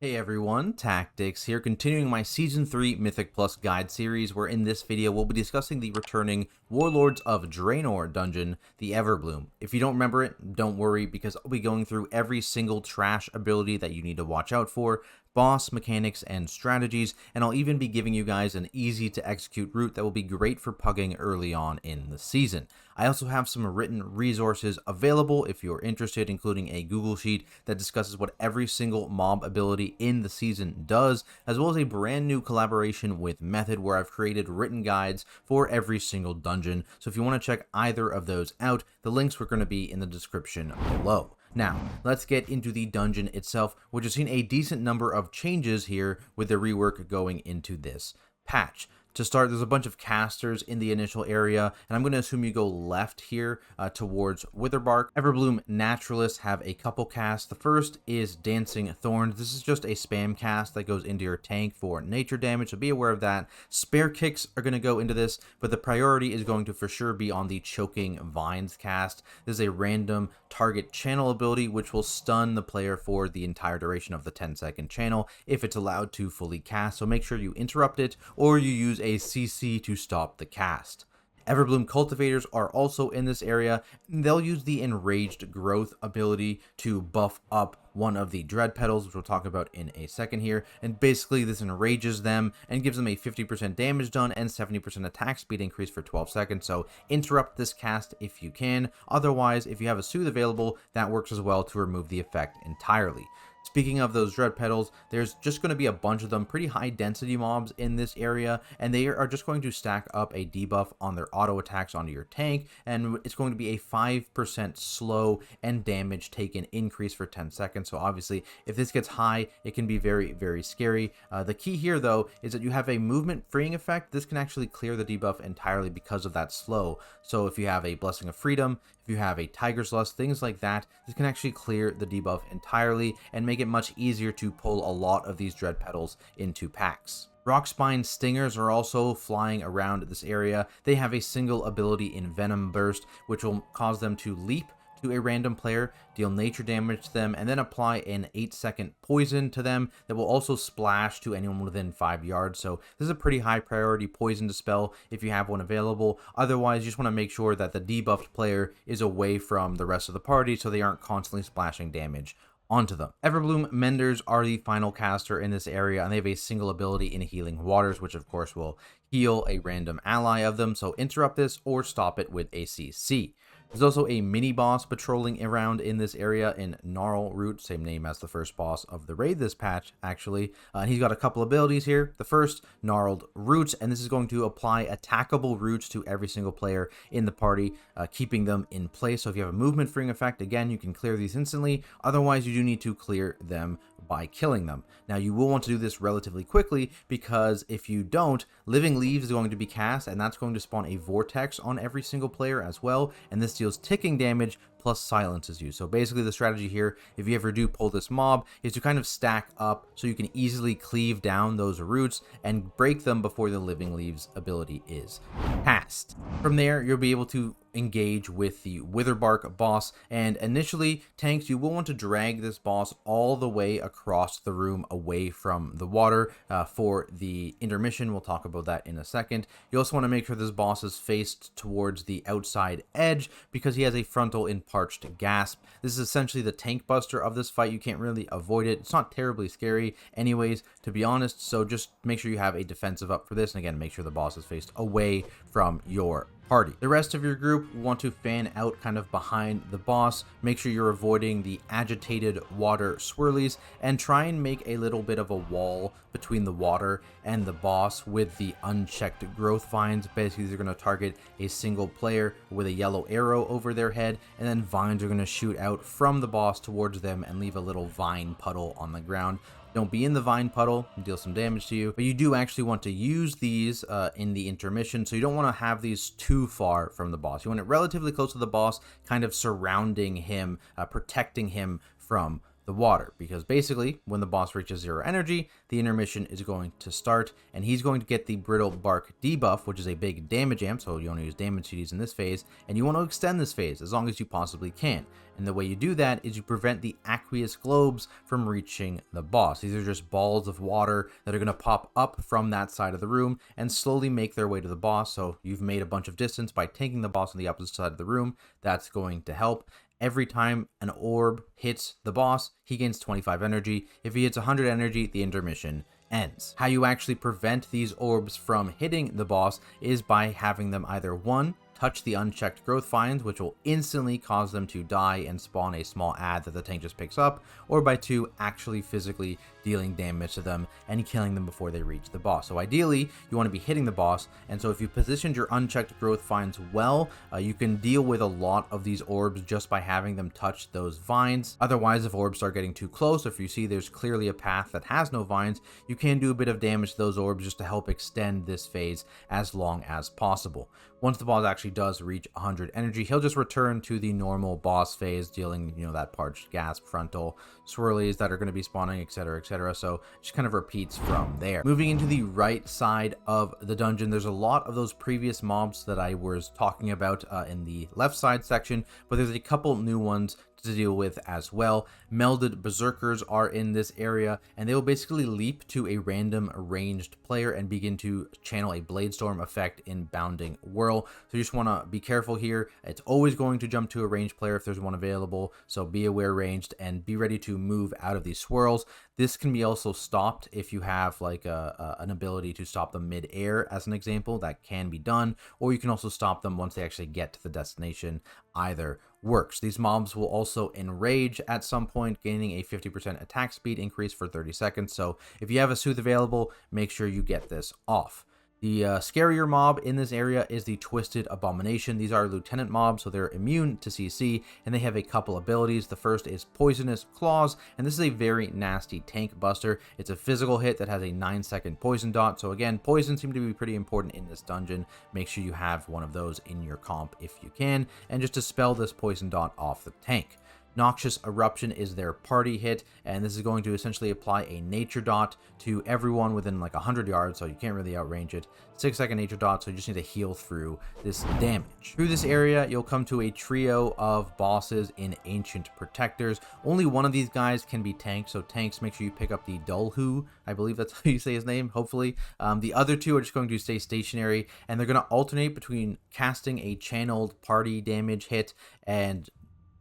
Hey everyone, Tactics here, continuing my Season 3 Mythic Plus Guide series, where in this video we'll be discussing the returning Warlords of Draenor dungeon, the EVERBLOOM. If you don't remember it, don't worry, because I'll be going through every single trash ability that you need to watch out for, boss mechanics and strategies, and I'll even be giving you guys an easy to execute route that will be great for pugging early on in the season. I also have some written resources available if you're interested, including a Google Sheet that discusses what every single mob ability in the season does, as well as a brand new collaboration with Method where I've created written guides for every single dungeon. So if you want to check either of those out, the links are going to be in the description below. Now, let's get into the dungeon itself, which has seen a decent number of changes here with the rework going into this patch. To start, there's a bunch of casters in the initial area, and I'm going to assume you go left here towards Witherbark. EVERBLOOM Naturalists have a couple casts. The first is Dancing Thorns. This is just a spam cast that goes into your tank for nature damage, so be aware of that. Spare Kicks are going to go into this, but the priority is going to for sure be on the Choking Vines cast. This is a random target channel ability, which will stun the player for the entire duration of the 10-second channel if it's allowed to fully cast, so make sure you interrupt it or you use a CC to stop the cast. EVERBLOOM Cultivators are also in this area, and they'll use the Enraged Growth ability to buff up one of the Dread Petals, which we'll talk about in a second here, and basically this enrages them and gives them a 50% damage done and 70% attack speed increase for 12 seconds, so interrupt this cast if you can. Otherwise, if you have a Soothe available, that works as well to remove the effect entirely. Speaking of those Dread Petals, there's just going to be a bunch of them, pretty high density mobs in this area, and they are just going to stack up a debuff on their auto attacks onto your tank, and it's going to be a 5% slow and damage taken increase for 10 seconds. So obviously, if this gets high, it can be very, very scary. The key here, though, is that you have a movement freeing effect. This can actually clear the debuff entirely because of that slow. So if you have a Blessing of Freedom, if you have a Tiger's Lust, things like that, this can actually clear the debuff entirely and make it much easier to pull a lot of these Dread Petals into packs. Rockspine Stingers are also flying around this area. They have a single ability in Venom Burst, which will cause them to leap to a random player, deal nature damage to them, and then apply an 8-second poison to them that will also splash to anyone within 5 yards. So this is a pretty high priority poison to spell if you have one available. Otherwise, you just want to make sure that the debuffed player is away from the rest of the party so they aren't constantly splashing damage onto them. EVERBLOOM Menders are the final caster in this area, and they have a single ability in Healing Waters, which of course will heal a random ally of them, so interrupt this or stop it with a CC. There's also a mini-boss patrolling around in this area in Gnarl Root, same name as the first boss of the raid this patch, actually. And he's got a couple abilities here. The first, Gnarled Roots, and this is going to apply attackable roots to every single player in the party, keeping them in place. So if you have a movement freeing effect, again, you can clear these instantly. Otherwise, you do need to clear them by killing them. Now, you will want to do this relatively quickly, because if you don't, Living Leaves is going to be cast, and that's going to spawn a vortex on every single player as well, and this deals ticking damage plus silences you. So basically the strategy here, if you ever do pull this mob, is to kind of stack up so you can easily cleave down those roots and break them before the Living Leaves ability is cast. From there, you'll be able to engage with the Witherbark boss, and initially, tanks, you will want to drag this boss all the way across the room away from the water for the intermission. We'll talk about that in a second. You also want to make sure this boss is faced towards the outside edge because he has a frontal in Parched Gasp. This is essentially the tank buster of this fight. You can't really avoid it. It's not terribly scary anyways, to be honest, so just make sure you have a defensive up for this, and again, make sure the boss is faced away from your party. The rest of your group want to fan out kind of behind the boss. Make sure you're avoiding the agitated water swirlies, and try and make a little bit of a wall between the water and the boss with the unchecked growth vines. Basically, they're going to target a single player with a yellow arrow over their head, and then vines are going to shoot out from the boss towards them and leave a little vine puddle on the ground. Don't be in the vine puddle and deal some damage to you, but you do actually want to use these in the intermission, so you don't want to have these too far from the boss. You want it relatively close to the boss, kind of surrounding him, protecting him from the water, because basically when the boss reaches 0 energy, the intermission is going to start, and he's going to get the brittle bark debuff, which is a big damage amp, so you want to use damage CDs in this phase, and you want to extend this phase as long as you possibly can. And the way you do that is you prevent the aqueous globes from reaching the boss. These are just balls of water that are going to pop up from that side of the room and slowly make their way to the boss. So you've made a bunch of distance by tanking the boss on the opposite side of the room. That's going to help. Every time an orb hits the boss, he gains 25 energy. If he hits 100 energy, the intermission ends. How you actually prevent these orbs from hitting the boss is by having them either 1, touch the unchecked growth vines, which will instantly cause them to die and spawn a small ad that the tank just picks up, or by 2, actually physically dealing damage to them and killing them before they reach the boss. So ideally, you want to be hitting the boss, and so if you positioned your unchecked growth vines well, you can deal with a lot of these orbs just by having them touch those vines. Otherwise, if orbs start getting too close, if you see there's clearly a path that has no vines, you can do a bit of damage to those orbs just to help extend this phase as long as possible. Once the boss actually does reach 100 energy, he'll just return to the normal boss phase, dealing, that parched gasp, frontal, swirlies that are going to be spawning, etc., etc. So it just kind of repeats from there. Moving into the right side of the dungeon, there's a lot of those previous mobs that I was talking about in the left side section, but there's a couple new ones to deal with as well. Melded berserkers are in this area, and they will basically leap to a random ranged player and begin to channel a bladestorm effect in bounding whirl. So you just want to be careful here. It's always going to jump to a ranged player if there's one available, so be aware ranged and be ready to move out of these swirls. This can be also stopped if you have like an ability to stop them mid-air, as an example. That can be done, or you can also stop them once they actually get to the destination. Either works. These mobs will also enrage at some point, gaining a 50% attack speed increase for 30 seconds. So if you have a soothe available, make sure you get this off. The scarier mob in this area is the Twisted Abomination. These are lieutenant mobs, so they're immune to CC, and they have a couple abilities. The first is Poisonous Claws, and this is a very nasty tank buster. It's a physical hit that has a 9-second poison dot. So again, poison seems to be pretty important in this dungeon. Make sure you have one of those in your comp if you can, and just dispel this poison dot off the tank. Noxious Eruption is their party hit, and this is going to essentially apply a nature dot to everyone within like 100 yards, so you can't really outrange it. 6-second nature dot, so you just need to heal through this damage. Through this area, you'll come to a trio of bosses in Ancient Protectors. Only one of these guys can be tanked, so tanks, make sure you pick up the Dulhu. I believe that's how you say his name, hopefully. The other two are just going to stay stationary, and they're going to alternate between casting a channeled party damage hit and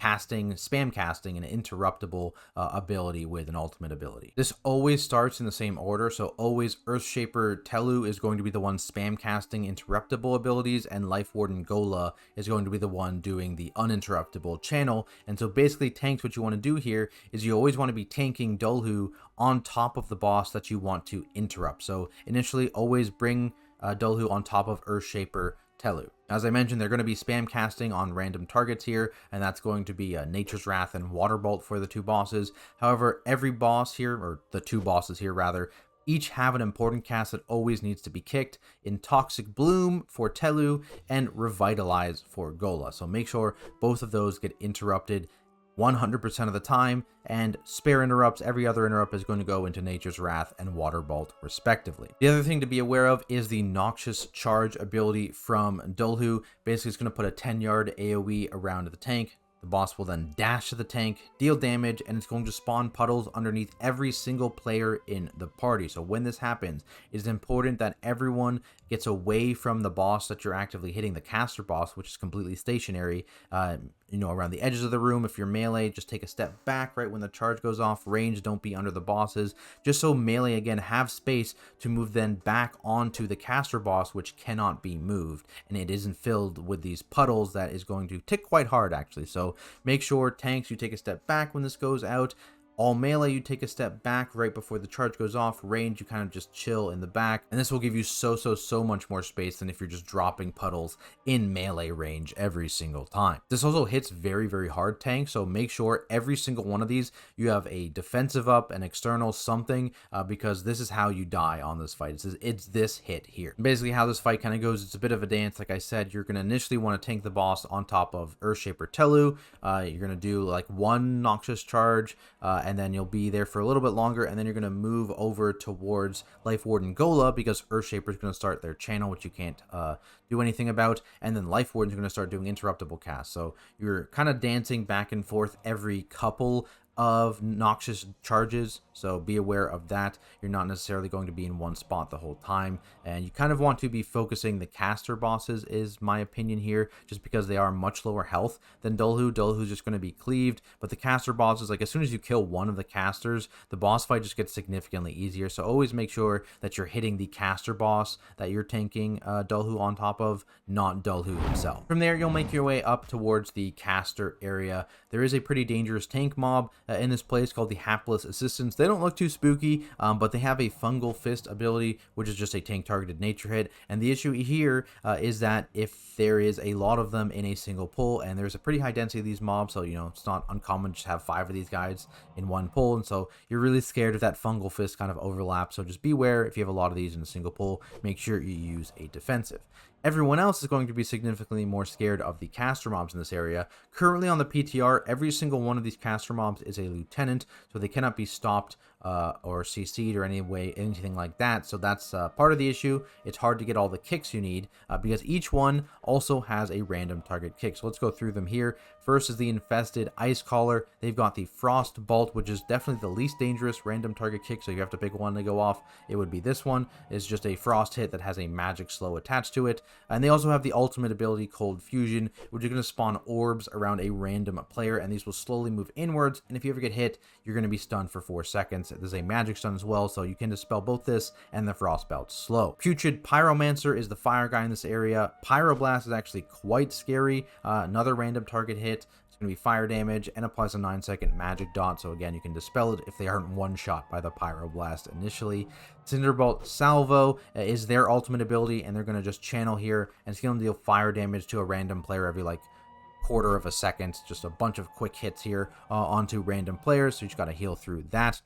spam casting an interruptible ability with an ultimate ability. This always starts in the same order, so always Earthshaper Telu is going to be the one spam casting interruptible abilities, and Life Warden Gola is going to be the one doing the uninterruptible channel. And so basically tanks, what you want to do here is you always want to be tanking Dulhu on top of the boss that you want to interrupt. So initially always bring Dulhu on top of Earthshaper Telu. As I mentioned, they're going to be spam casting on random targets here, and that's going to be Nature's Wrath and Waterbolt for the two bosses. However, every boss here, or the two bosses here rather, each have an important cast that always needs to be kicked in Toxic Bloom for Telu and Revitalize for Gola. So make sure both of those get interrupted 100% of the time, and spare interrupts, every other interrupt is going to go into Nature's Wrath and Waterbolt respectively. The other thing to be aware of is the Noxious Charge ability from Dulhu. Basically, it's going to put a 10-yard AoE around the tank. The boss will then dash to the tank, deal damage, and it's going to spawn puddles underneath every single player in the party. So when this happens, it is important that everyone gets away from the boss that you're actively hitting, the caster boss, which is completely stationary, around the edges of the room. If you're melee, just take a step back right when the charge goes off. Range, don't be under the bosses, just so melee, again, have space to move then back onto the caster boss, which cannot be moved, and it isn't filled with these puddles that is going to tick quite hard, actually. So make sure tanks, you take a step back when this goes out. All melee, you take a step back right before the charge goes off. Range, you kind of just chill in the back. And this will give you so much more space than if you're just dropping puddles in melee range every single time. This also hits very hard tank, so make sure every single one of these, you have a defensive up, an external something, because this is how you die on this fight. It's this hit here. Basically how this fight kind of goes, it's a bit of a dance. Like I said, you're going to initially want to tank the boss on top of Earthshaper Telu. You're going to do like one Noxious Charge, and then you'll be there for a little bit longer, and then you're going to move over towards Life Warden Gola, because Earthshaper is going to start their channel, which you can't do anything about, and then Life Warden's going to start doing interruptible casts. So you're kind of dancing back and forth every couple of noxious charges, so be aware of that. You're not necessarily going to be in one spot the whole time, and you kind of want to be focusing the caster bosses, is my opinion here, just because they are much lower health than Dulhu. Dulhu's just going to be cleaved, but the caster bosses, like as soon as you kill one of the casters, the boss fight just gets significantly easier. So always make sure that you're hitting the caster boss that you're tanking Dulhu on top of, not Dulhu himself. From there, you'll make your way up towards the caster area. There is a pretty dangerous tank mob in this place called the Hapless Assistants. They don't look too spooky, but they have a Fungal Fist ability, which is just a tank targeted nature hit. And the issue here is that if there is a lot of them in a single pull, and there's a pretty high density of these mobs, so you know it's not uncommon to just have 5 of these guys in one pull, and so you're really scared if that Fungal Fist kind of overlaps. So just beware if you have a lot of these in a single pull. Make sure you use a defensive. Everyone else is going to be significantly more scared of the caster mobs in this area. Currently on the PTR, every single one of these caster mobs is a lieutenant, so they cannot be stopped or CC'd or anything like that. So that's part of the issue. It's hard to get all the kicks you need because each one also has a random target kick. So let's go through them here. First is the Infested Ice Collar. They've got the Frost Bolt, which is definitely the least dangerous random target kick, so you have to pick one to go off. It would be this one. It's just a frost hit that has a magic slow attached to it. And they also have the ultimate ability Cold Fusion, which is going to spawn orbs around a random player, and these will slowly move inwards, and if you ever get hit, you're going to be stunned for 4 seconds. There's a magic stun as well, so you can dispel both this and the Frostbolt slow. Putrid Pyromancer is the fire guy in this area. Pyroblast is actually quite scary. Another random target hit. It's going to be fire damage and applies a 9-second magic dot, so again, you can dispel it if they aren't one shot by the Pyroblast initially. Cinderbolt Salvo is their ultimate ability, and they're going to just channel here, and it's going to deal fire damage to a random player every like quarter of a second. Just a bunch of quick hits here onto random players, so you just got to heal through that.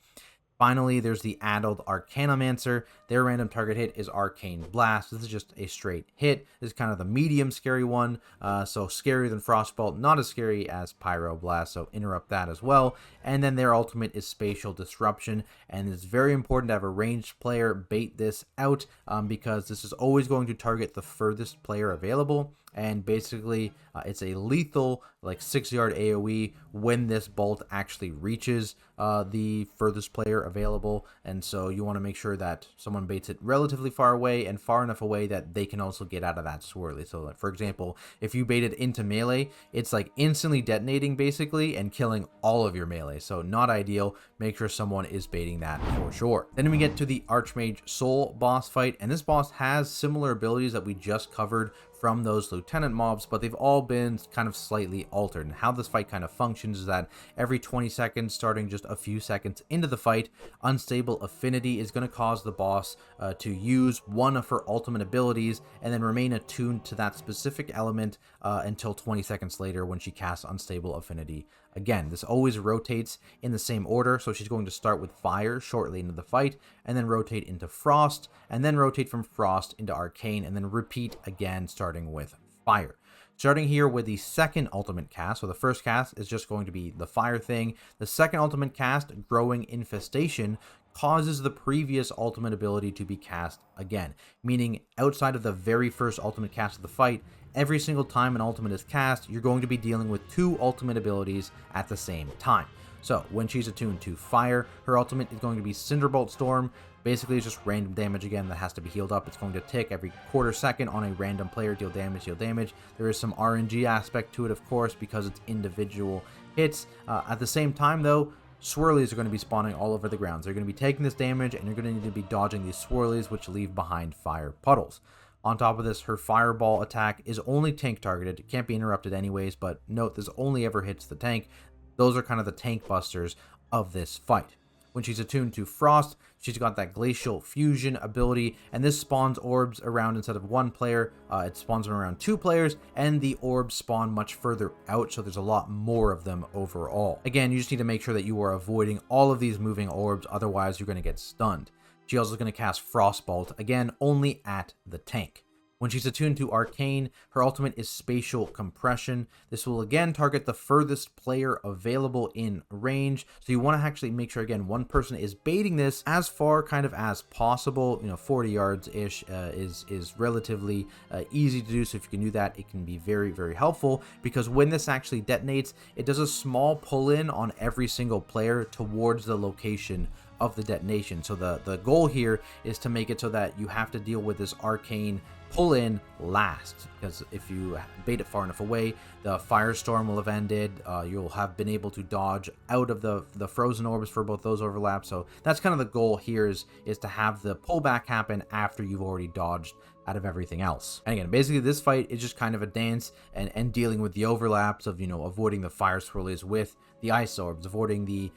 Finally, there's the Addled Arcanomancer. Their random target hit is Arcane Blast. This is just a straight hit. This is kind of the medium scary one, so scarier than Frostbolt, not as scary as Pyroblast, so interrupt that as well. And then their ultimate is Spatial Disruption, and it's very important to have a ranged player bait this out because this is always going to target the furthest player available. And basically, it's a lethal, like 6-yard AoE when this bolt actually reaches the furthest player available. And so you want to make sure that someone baits it relatively far away and far enough away that they can also get out of that swirly. So, like, for example, if you bait it into melee, it's like instantly detonating basically and killing all of your melee. So not ideal. Make sure someone is baiting that for sure. Then we get to the Archmage Sol boss fight, and this boss has similar abilities that we just covered from those lieutenant mobs, but they've all been kind of slightly altered. And how this fight kind of functions is that every 20 seconds, starting just a few seconds into the fight, Unstable Affinity is going to cause the boss to use one of her ultimate abilities and then remain attuned to that specific element until 20 seconds later when she casts Unstable Affinity again. This always rotates in the same order, so she's going to start with Fire shortly into the fight, and then rotate into Frost, and then rotate from Frost into Arcane, and then repeat again starting with Fire. Starting here with the second ultimate cast, so the first cast is just going to be the fire thing. The second ultimate cast, Growing Infestation, causes the previous ultimate ability to be cast again, meaning outside of the very first ultimate cast of the fight, every single time an ultimate is cast, you're going to be dealing with 2 ultimate abilities at the same time. So when she's attuned to fire, her ultimate is going to be Cinderbolt Storm. Basically, it's just random damage again that has to be healed up. It's going to tick every quarter second on a random player, deal damage, heal damage. There is some RNG aspect to it, of course, because it's individual hits. At the same time, though, swirlies are going to be spawning all over the grounds. They're going to be taking this damage, and you're going to need to be dodging these swirlies, which leave behind fire puddles. On top of this, her fireball attack is only tank targeted. It can't be interrupted anyways, but note this only ever hits the tank. Those are kind of the tank busters of this fight. When she's attuned to Frost, she's got that Glacial Fusion ability, and this spawns orbs around instead of one player. It spawns them around 2 players, and the orbs spawn much further out, so there's a lot more of them overall. Again, you just need to make sure that you are avoiding all of these moving orbs, otherwise you're going to get stunned. She also is going to cast Frostbolt, again, only at the tank. When she's attuned to Arcane, her ultimate is Spatial Compression. This will again target the furthest player available in range. So you want to actually make sure, again, one person is baiting this as far kind of as possible. 40 yards-ish is relatively easy to do. So if you can do that, it can be very, very helpful, because when this actually detonates, it does a small pull-in on every single player towards the location of the detonation. So the goal here is to make it so that you have to deal with this Arcane pull in last, because if you bait it far enough away, the firestorm will have ended. You'll have been able to dodge out of the frozen orbs for both those overlaps. So that's kind of the goal here, is to have the pullback happen after you've already dodged out of everything else. And again, basically this fight is just kind of a dance and dealing with the overlaps of, avoiding the fire swirlies with the ice orbs, avoiding the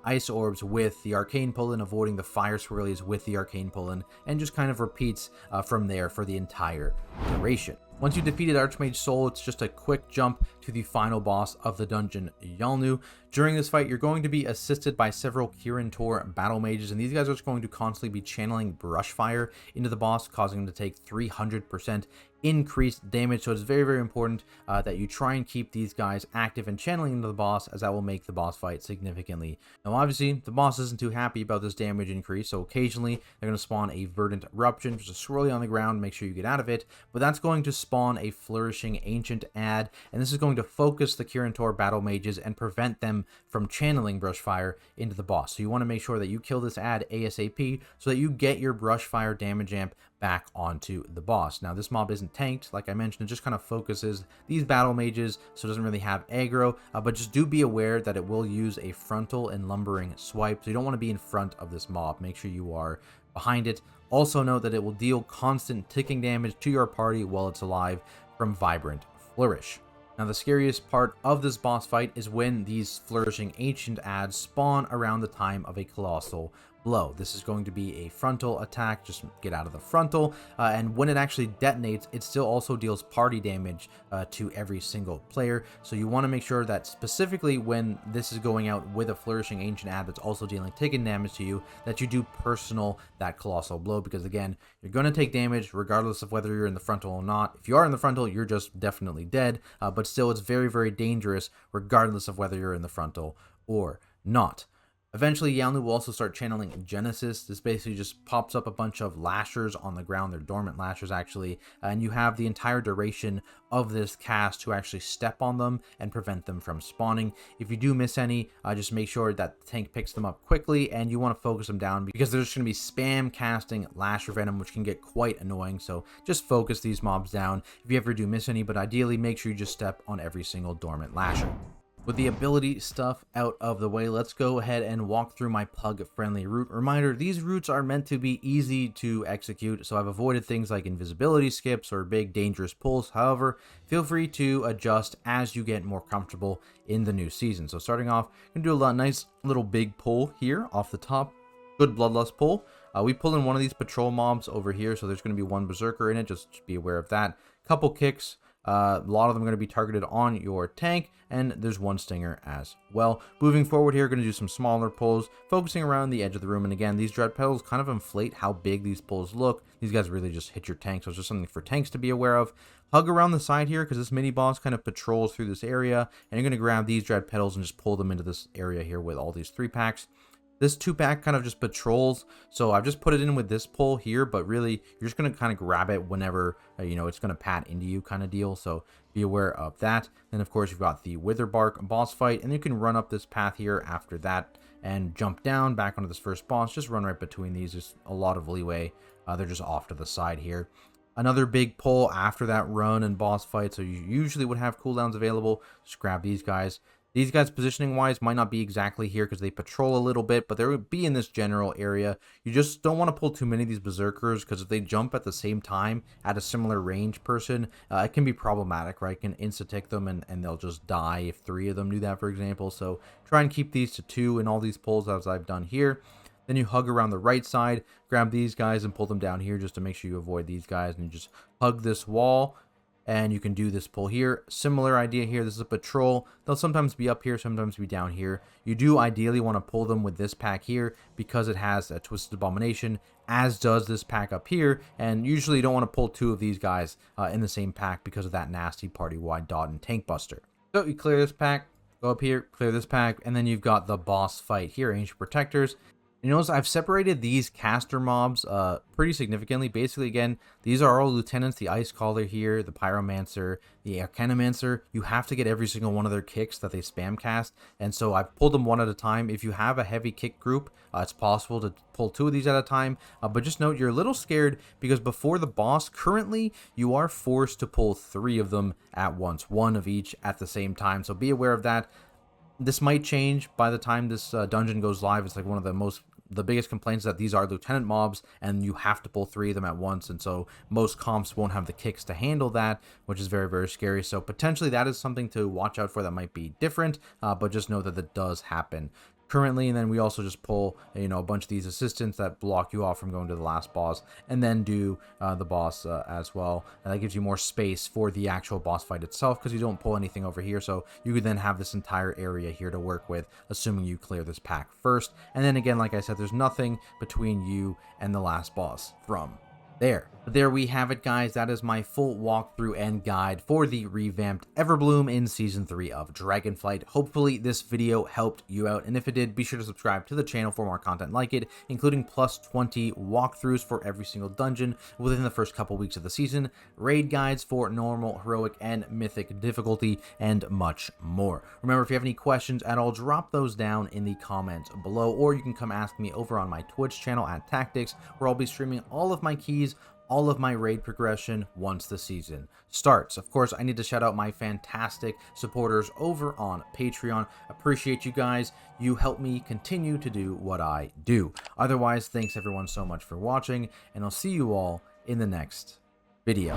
ice orbs with the arcane pull-in, avoiding the fire swirlies with the arcane pull-in, and just kind of repeats from there for the entire duration. Once you defeated Archmage Sol, it's just a quick jump to the final boss of the dungeon, Yalnu. During this fight, you're going to be assisted by several Kirin Tor battle mages, and these guys are just going to constantly be channeling brush fire into the boss, causing him to take 300% increased damage. So it's very, very important that you try and keep these guys active and channeling into the boss, as that will make the boss fight significantly. Now obviously the boss isn't too happy about this damage increase, so occasionally they're going to spawn a Verdant Eruption, just a swirly on the ground, make sure you get out of it, but that's going to spawn a Flourishing Ancient ad, and this is going to focus the Kirin Tor battle mages and prevent them from channeling brush fire into the boss. So you want to make sure that you kill this ad ASAP so that you get your brush fire damage amp back onto the boss. Now this mob isn't tanked, like I mentioned, it just kind of focuses these battle mages, so it doesn't really have aggro, but just do be aware that it will use a frontal and lumbering swipe, so you don't want to be in front of this mob. Make sure you are behind it. Also note that it will deal constant ticking damage to your party while it's alive from Vibrant Flourish. Now the scariest part of this boss fight is when these Flourishing Ancient ads spawn around the time of a Colossal Blow. This is going to be a frontal attack, just get out of the frontal, and when it actually detonates, it still also deals party damage to every single player. So you want to make sure that specifically when this is going out with a Flourishing Ancient ad that's also dealing ticking damage to you, that you do personal that Colossal Blow, because again, you're going to take damage regardless of whether you're in the frontal or not. If you are in the frontal, you're just definitely dead, but still it's very, very dangerous regardless of whether you're in the frontal or not. Eventually, Yalnu will also start channeling Genesis. This basically just pops up a bunch of lashers on the ground. They're dormant lashers, actually. And you have the entire duration of this cast to actually step on them and prevent them from spawning. If you do miss any, just make sure that the tank picks them up quickly, and you want to focus them down, because there's going to be spam casting Lasher Venom, which can get quite annoying. So just focus these mobs down if you ever do miss any, but ideally make sure you just step on every single dormant lasher. With the ability stuff out of the way, let's go ahead and walk through my pug-friendly route. Reminder, these routes are meant to be easy to execute, so I've avoided things like invisibility skips or big dangerous pulls. However, feel free to adjust as you get more comfortable in the new season. So starting off, I'm going to do a nice little big pull here off the top. Good Bloodlust pull. We pull in one of these patrol mobs over here, so there's going to be one Berserker in it, just be aware of that. Couple kicks. A lot of them are going to be targeted on your tank, and there's one stinger as well. Moving forward here, going to do some smaller pulls, focusing around the edge of the room. And again, these dread petals kind of inflate how big these pulls look. These guys really just hit your tank, so it's just something for tanks to be aware of. Hug around the side here, because this mini boss kind of patrols through this area, and you're going to grab these dread petals and just pull them into this area here with all these 3-packs. This 2-pack kind of just patrols, so I've just put it in with this pull here, but really, you're just going to kind of grab it whenever, it's going to pat into you kind of deal, so be aware of that. Then, of course, you've got the Witherbark boss fight, and you can run up this path here after that and jump down back onto this first boss. Just run right between these. There's a lot of leeway. They're just off to the side here. Another big pull after that run and boss fight, so you usually would have cooldowns available. Just grab these guys. These guys positioning wise might not be exactly here because they patrol a little bit, but they would be in this general area. You just don't want to pull too many of these Berserkers, because if they jump at the same time at a similar range person, it can be problematic, right? It can insta-tick them and they'll just die if 3 of them do that, for example. So try and keep these to 2 in all these pulls as I've done here. Then you hug around the right side, grab these guys and pull them down here just to make sure you avoid these guys, and you just hug this wall. and you can do this pull here. Similar idea here. This is a patrol. They'll sometimes be up here, sometimes be down here. You do ideally want to pull them with this pack here because it has a Twisted Abomination, as does this pack up here, and usually you don't want to pull 2 of these guys in the same pack because of that nasty party-wide dot and tank buster. So you clear this pack, go up here, clear this pack, and then you've got the boss fight here, Ancient Protectors. You notice I've separated these caster mobs pretty significantly. Basically, again, these are all lieutenants. The Ice Caller here, the Pyromancer, the Arcanomancer. You have to get every single one of their kicks that they spam cast, and so I've pulled them one at a time. If you have a heavy kick group, it's possible to pull 2 of these at a time, but just note you're a little scared because before the boss, currently, you are forced to pull 3 of them at once, 1 of each at the same time, so be aware of that. This might change by the time this dungeon goes live. It's like one of the biggest complaints that these are lieutenant mobs and you have to pull 3 of them at once, and so most comps won't have the kicks to handle that, which is very, very scary. So potentially that is something to watch out for that might be different, but just know that that does happen currently. And then we also just pull, you know, a bunch of these assistants that block you off from going to the last boss, and then do the boss as well, and that gives you more space for the actual boss fight itself because you don't pull anything over here, so you could then have this entire area here to work with, assuming you clear this pack first. And then again, like I said, there's nothing between you and the last boss from there. But there we have it, guys. That is my full walkthrough and guide for the revamped EVERBLOOM in Season 3 of Dragonflight. Hopefully this video helped you out, and if it did, be sure to subscribe to the channel for more content like it, including plus 20 walkthroughs for every single dungeon within the first couple weeks of the season, raid guides for normal, heroic, and mythic difficulty, and much more. Remember, if you have any questions at all, drop those down in the comments below, or you can come ask me over on my Twitch channel at Tactics, where I'll be streaming all of my keys, all of my raid progression once the season starts. Of course, I need to shout out my fantastic supporters over on Patreon. Appreciate you guys. You help me continue to do what I do. Otherwise, thanks everyone so much for watching, and I'll see you all in the next video.